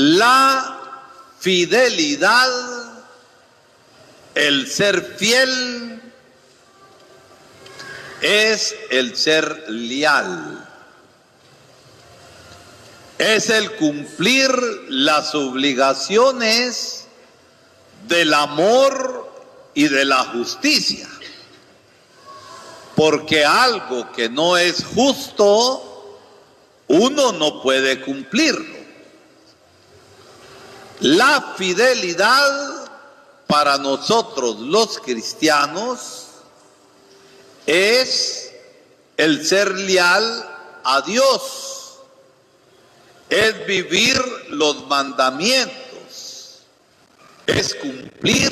La fidelidad, el ser fiel, es el ser leal. Es el cumplir las obligaciones del amor y de la justicia. Porque algo que no es justo, uno no puede cumplirlo. La fidelidad para nosotros los cristianos es el ser leal a Dios. Es vivir los mandamientos, es cumplir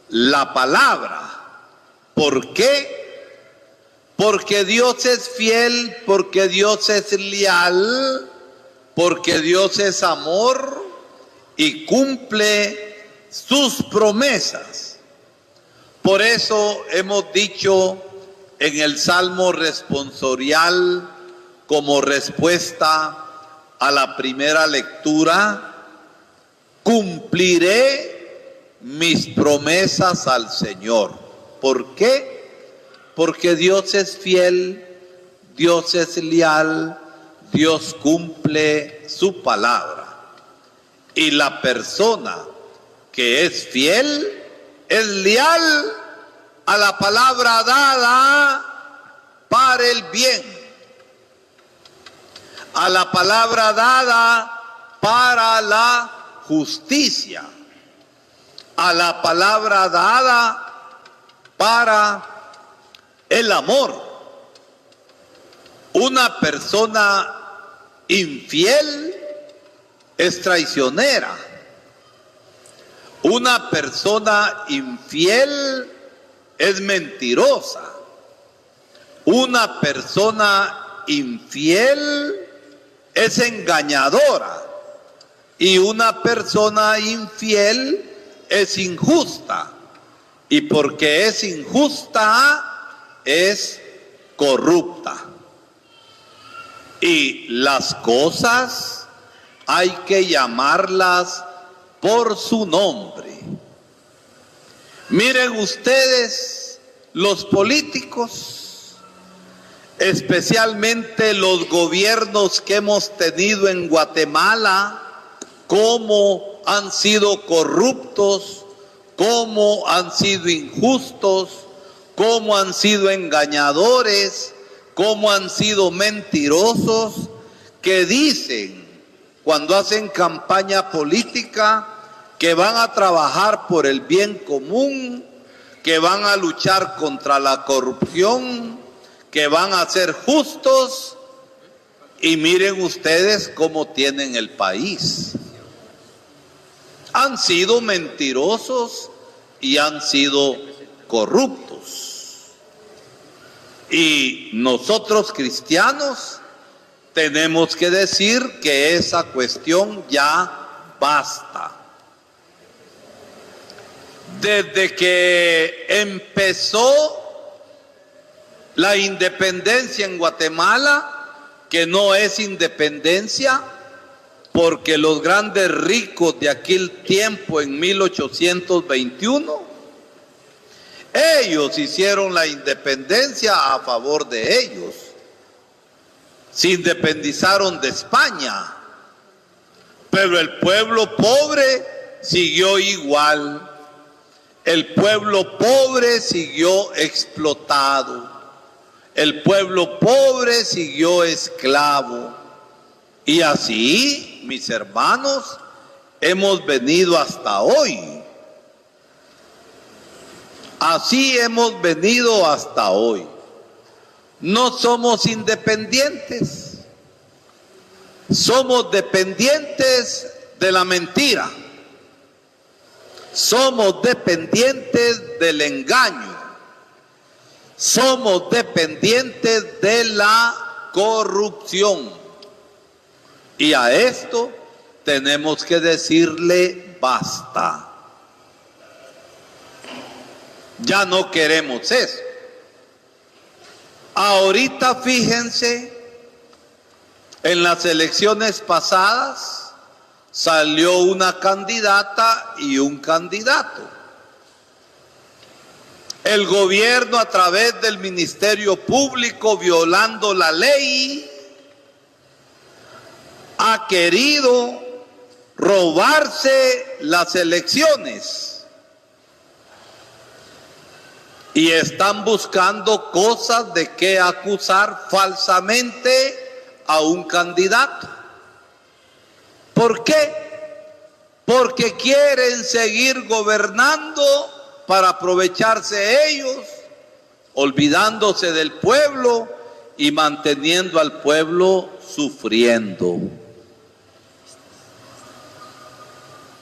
la palabra. ¿Por qué? Porque Dios es fiel, porque Dios es leal, porque Dios es amor y cumple sus promesas. Por eso hemos dicho en el Salmo responsorial como respuesta a la primera lectura: cumpliré mis promesas al Señor. ¿Por qué? Porque Dios es fiel, Dios es leal, Dios cumple su palabra. Y la persona que es fiel, es leal a la palabra dada para el bien, a la palabra dada para la justicia, a la palabra dada para el amor. Una persona infiel es traicionera. Una persona infiel es mentirosa. Una persona infiel es engañadora. Y una persona infiel es injusta. Y porque es injusta, es corrupta. Y las cosas hay que llamarlas por su nombre. Miren ustedes, los políticos, especialmente los gobiernos que hemos tenido en Guatemala, cómo han sido corruptos, cómo han sido injustos, cómo han sido engañadores, cómo han sido mentirosos, que dicen cuando hacen campaña política que van a trabajar por el bien común, que van a luchar contra la corrupción, que van a ser justos, y miren ustedes cómo tienen el país. Han sido mentirosos y han sido corruptos. Y nosotros cristianos tenemos que decir que esa cuestión ya basta. Desde que empezó la independencia en Guatemala, que no es independencia, porque los grandes ricos de aquel tiempo, en 1821, ellos hicieron la independencia a favor de ellos. Se independizaron de España, pero el pueblo pobre siguió igual. El pueblo pobre siguió explotado. El pueblo pobre siguió esclavo. Y así, mis hermanos, hemos venido hasta hoy. Así hemos venido hasta hoy. No somos independientes. Somos dependientes de la mentira. Somos dependientes del engaño. Somos dependientes de la corrupción. Y a esto tenemos que decirle basta. Ya no queremos eso. Ahorita fíjense, en las elecciones pasadas, salió una candidata y un candidato. El gobierno, a través del Ministerio Público, violando la ley, ha querido robarse las elecciones y están buscando cosas de qué acusar falsamente a un candidato. ¿Por qué? Porque quieren seguir gobernando para aprovecharse ellos, olvidándose del pueblo y manteniendo al pueblo sufriendo.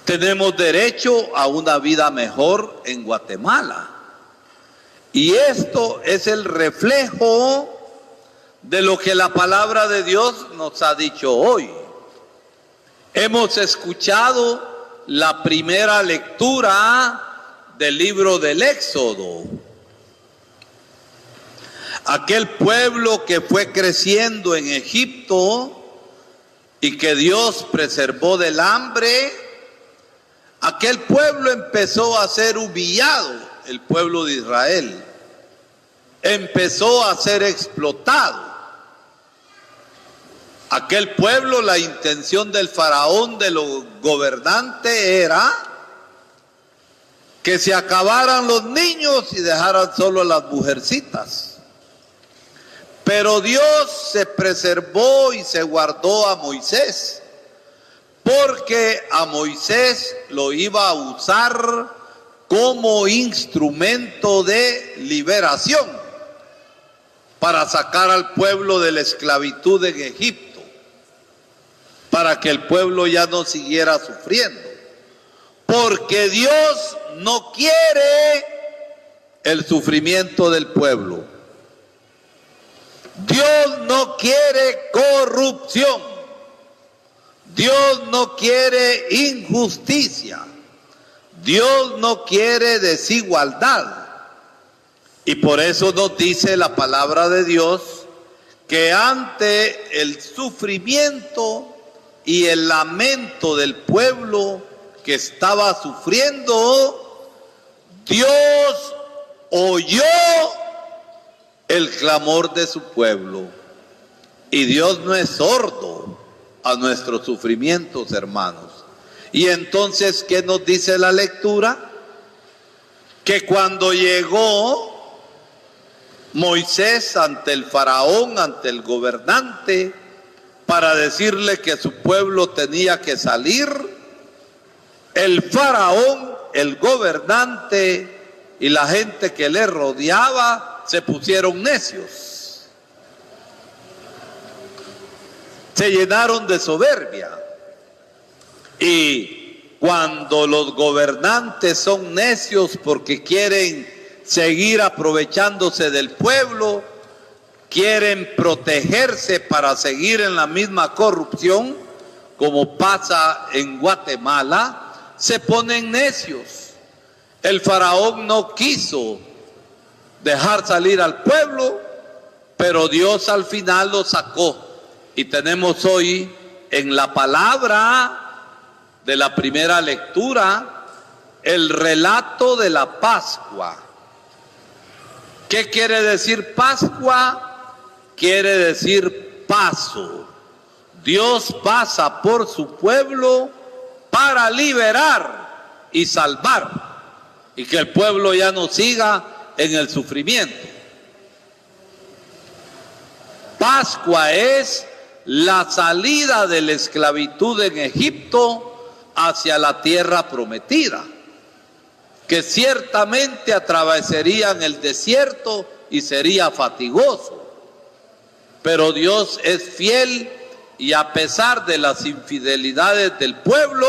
Tenemos derecho a una vida mejor en Guatemala. Y esto es el reflejo de lo que la palabra de Dios nos ha dicho hoy. Hemos escuchado la primera lectura del libro del Éxodo. Aquel pueblo que fue creciendo en Egipto y que Dios preservó del hambre, aquel pueblo empezó a ser humillado, el pueblo de Israel. Empezó a ser explotado. Aquel pueblo, la intención del faraón, de los gobernantes, era que se acabaran los niños y dejaran solo a las mujercitas. Pero Dios se preservó y se guardó a Moisés, porque a Moisés lo iba a usar como instrumento de liberación para sacar al pueblo de la esclavitud en Egipto, para que el pueblo ya no siguiera sufriendo. Porque Dios no quiere el sufrimiento del pueblo. Dios no quiere corrupción. Dios no quiere injusticia. Dios no quiere desigualdad. Y por eso nos dice la palabra de Dios que ante el sufrimiento y el lamento del pueblo que estaba sufriendo, Dios oyó el clamor de su pueblo. Y Dios no es sordo a nuestros sufrimientos, hermanos. Y entonces, ¿qué nos dice la lectura? Que cuando llegó Moisés ante el faraón, ante el gobernante, para decirle que su pueblo tenía que salir, el faraón, el gobernante y la gente que le rodeaba se pusieron necios. Se llenaron de soberbia. Y cuando los gobernantes son necios porque quieren seguir aprovechándose del pueblo, quieren protegerse para seguir en la misma corrupción, como pasa en Guatemala, se ponen necios. El faraón no quiso dejar salir al pueblo, pero Dios al final lo sacó. Y tenemos hoy en la palabra de la primera lectura el relato de la Pascua. ¿Qué quiere decir Pascua? Quiere decir paso. Dios pasa por su pueblo para liberar y salvar, y que el pueblo ya no siga en el sufrimiento. Pascua es la salida de la esclavitud en Egipto hacia la tierra prometida, que ciertamente atravesarían el desierto y sería fatigoso. Pero Dios es fiel y a pesar de las infidelidades del pueblo,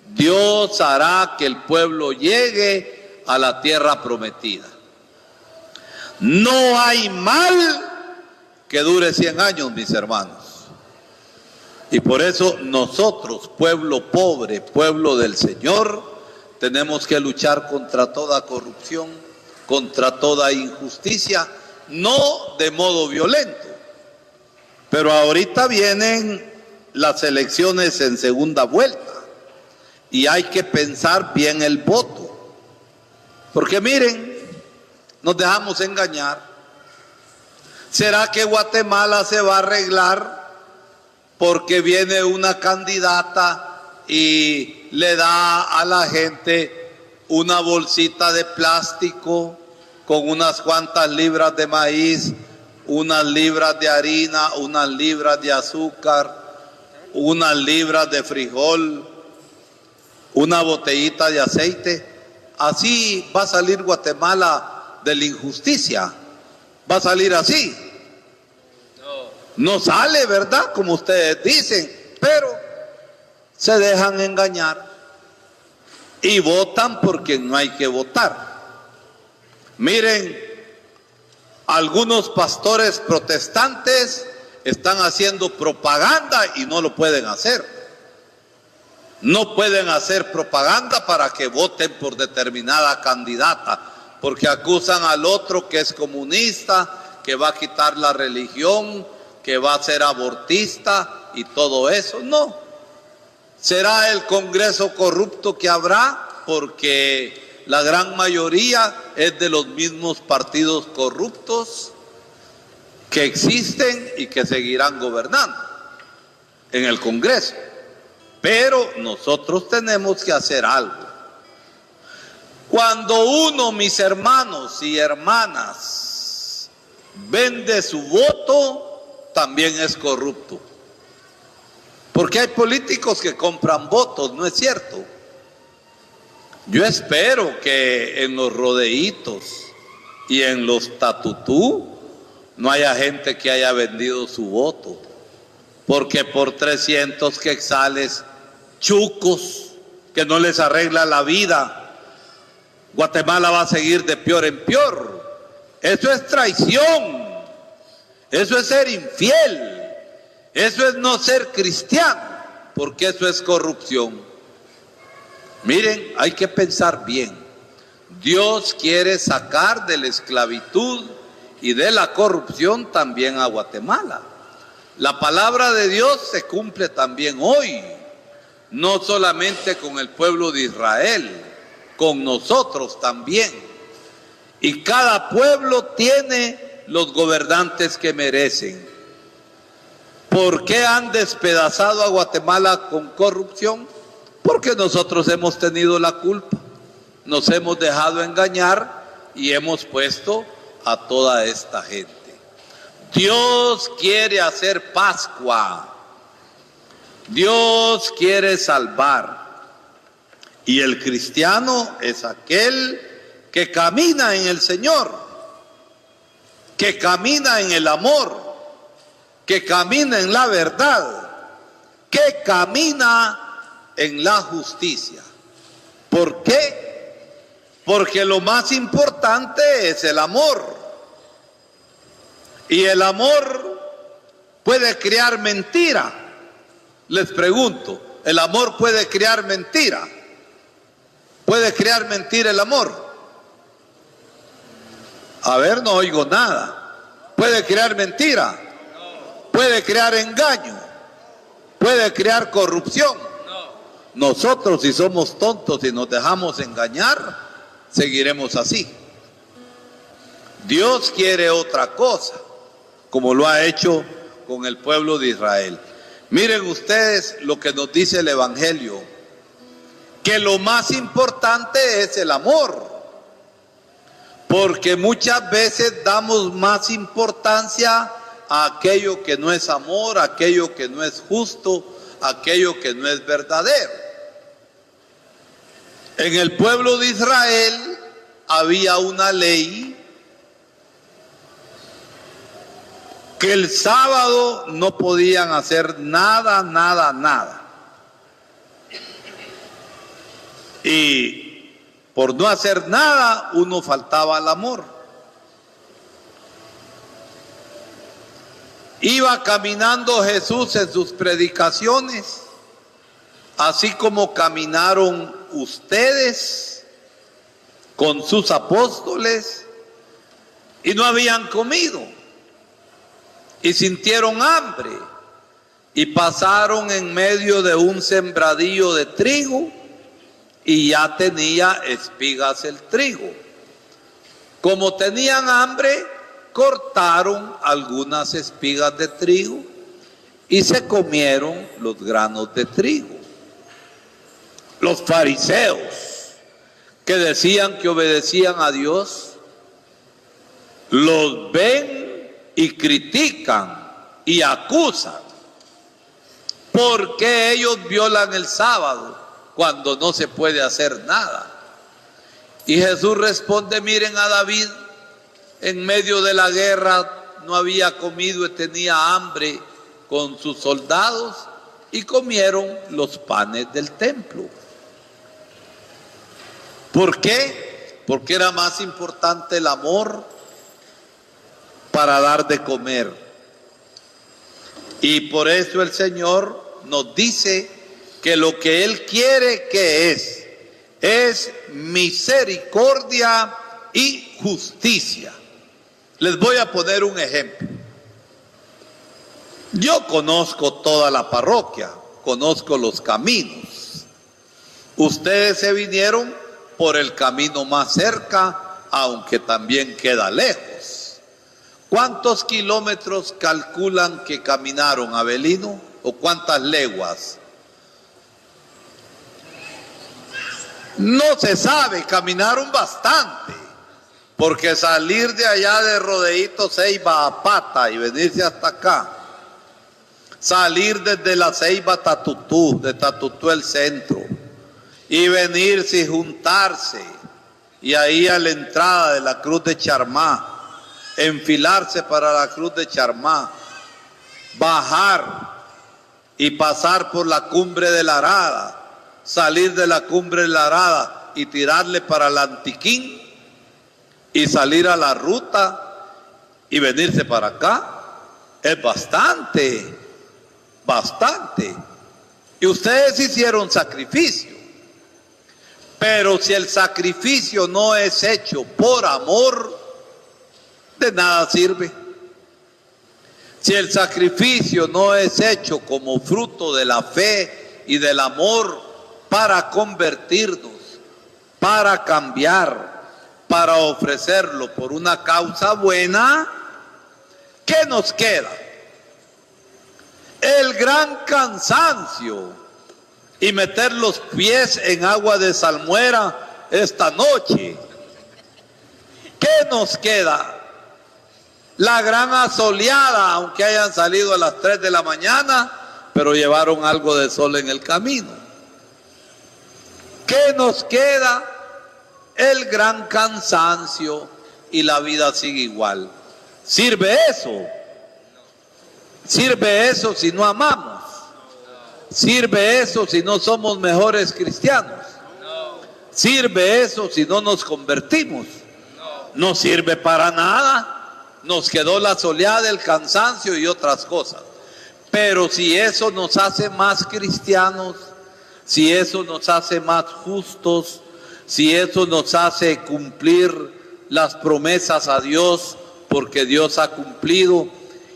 Dios hará que el pueblo llegue a la tierra prometida. No hay mal que dure 100 años, mis hermanos. Y por eso nosotros, pueblo pobre, pueblo del Señor, tenemos que luchar contra toda corrupción, contra toda injusticia, no de modo violento. Pero ahorita vienen las elecciones en segunda vuelta y hay que pensar bien el voto. Porque miren, nos dejamos engañar. ¿Será que Guatemala se va a arreglar porque viene una candidata y le da a la gente una bolsita de plástico con unas cuantas libras de maíz, unas libras de harina, unas libras de azúcar, unas libras de frijol, una botellita de aceite? Así va a salir Guatemala de la injusticia. Va a salir así. No sale, ¿verdad? Como ustedes dicen, pero se dejan engañar y votan por quien no hay que votar. Miren, algunos pastores protestantes están haciendo propaganda y no lo pueden hacer. No pueden hacer propaganda para que voten por determinada candidata, porque acusan al otro que es comunista, que va a quitar la religión, que va a ser abortista y todo eso. No. ¿Será el Congreso corrupto que habrá? Porque la gran mayoría es de los mismos partidos corruptos que existen y que seguirán gobernando en el Congreso. Pero nosotros tenemos que hacer algo. Cuando uno, mis hermanos y hermanas, vende su voto, también es corrupto. Porque hay políticos que compran votos, ¿no es cierto? Yo espero que en los rodeitos y en los tatutú no haya gente que haya vendido su voto. Porque por 300 quetzales, chucos, que no les arregla la vida, Guatemala va a seguir de peor en peor. Eso es traición, eso es ser infiel, eso es no ser cristiano, porque eso es corrupción. Miren, hay que pensar bien. Dios quiere sacar de la esclavitud y de la corrupción también a Guatemala. La palabra de Dios se cumple también hoy, no solamente con el pueblo de Israel, con nosotros también. Y cada pueblo tiene los gobernantes que merecen. ¿Por qué han despedazado a Guatemala con corrupción? Porque nosotros hemos tenido la culpa, nos hemos dejado engañar y hemos puesto a toda esta gente. Dios quiere hacer Pascua, Dios quiere salvar, y el cristiano es aquel que camina en el Señor, que camina en el amor, que camina en la verdad, que camina en la justicia. ¿Por qué? Porque lo más importante es el amor. Y el amor puede crear mentira. Les pregunto, ¿el amor puede crear mentira? ¿Puede crear mentira el amor? A ver, no oigo nada. ¿Puede crear mentira? ¿Puede crear engaño? ¿Puede crear corrupción? Nosotros, si somos tontos y nos dejamos engañar, seguiremos así. Dios quiere otra cosa, como lo ha hecho con el pueblo de Israel. Miren ustedes lo que nos dice el Evangelio, que lo más importante es el amor, porque muchas veces damos más importancia a aquello que no es amor, a aquello que no es justo, a aquello que no es verdadero. En el pueblo de Israel había una ley que el sábado no podían hacer nada. Y por no hacer nada, uno faltaba al amor. Iba caminando Jesús en sus predicaciones, así como caminaron ustedes con sus apóstoles, y no habían comido, y sintieron hambre, y pasaron en medio de un sembradío de trigo y ya tenía espigas el trigo. Como tenían hambre, cortaron algunas espigas de trigo y se comieron los granos de trigo. Los fariseos, que decían que obedecían a Dios, los ven y critican y acusan. ¿Por qué ellos violan el sábado cuando no se puede hacer nada? Y Jesús responde: miren a David, en medio de la guerra no había comido y tenía hambre con sus soldados y comieron los panes del templo. ¿Por qué? Porque era más importante el amor para dar de comer. Y por eso el Señor nos dice que lo que Él quiere que es misericordia y justicia. Les voy a poner un ejemplo. Yo conozco toda la parroquia, conozco los caminos. Ustedes se vinieron por el camino más cerca, aunque también queda lejos. ¿Cuántos kilómetros calculan que caminaron, Abelino? ¿O cuántas leguas? No se sabe, caminaron bastante, porque salir de allá de Rodeíto Ceiba a pata y venirse hasta acá, salir desde la Ceiba a Tatutú, de Tatutú el centro, y venirse y juntarse, y ahí a la entrada de la Cruz de Charmá, enfilarse para la Cruz de Charmá, bajar y pasar por la Cumbre de la Arada, salir de la Cumbre de la Arada y tirarle para el Antiquín y salir a la ruta y venirse para acá, es bastante. Y ustedes hicieron sacrificio, pero si el sacrificio no es hecho por amor, de nada sirve. Si el sacrificio no es hecho como fruto de la fe y del amor para convertirnos, para cambiar, para ofrecerlo por una causa buena, ¿qué nos queda? El gran cansancio y meter los pies en agua de salmuera esta noche. ¿Qué nos queda? La gran asoleada, aunque hayan salido a las 3 de la mañana, pero llevaron algo de sol en el camino. ¿Qué nos queda? El gran cansancio y la vida sigue igual. ¿Sirve eso? ¿Sirve eso si no amamos? ¿Sirve eso si no somos mejores cristianos? ¿Sirve eso si no nos convertimos? No sirve para nada. Nos quedó la soleada, el cansancio y otras cosas. Pero si eso nos hace más cristianos, si eso nos hace más justos, si eso nos hace cumplir las promesas a Dios, porque Dios ha cumplido,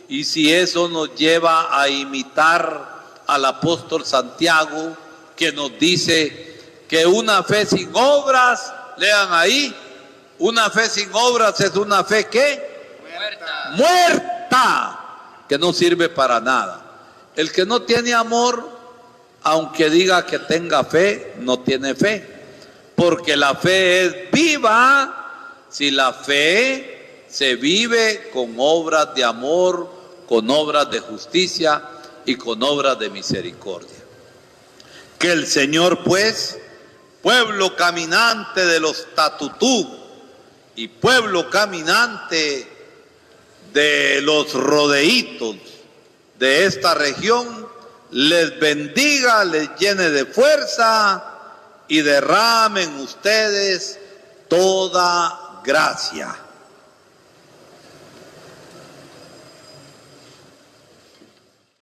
y si eso nos lleva a imitar al apóstol Santiago, que nos dice que una fe sin obras, lean ahí, una fe sin obras es una fe ¿qué? Muerta, que no sirve para nada. El que no tiene amor, aunque diga que tenga fe, no tiene fe, porque la fe es viva si la fe se vive con obras de amor, con obras de justicia y con obras de misericordia. Que el Señor, pues, pueblo caminante de los Tatutú y pueblo caminante de los Rodeitos de esta región, les bendiga, les llene de fuerza y derramen ustedes toda gracia.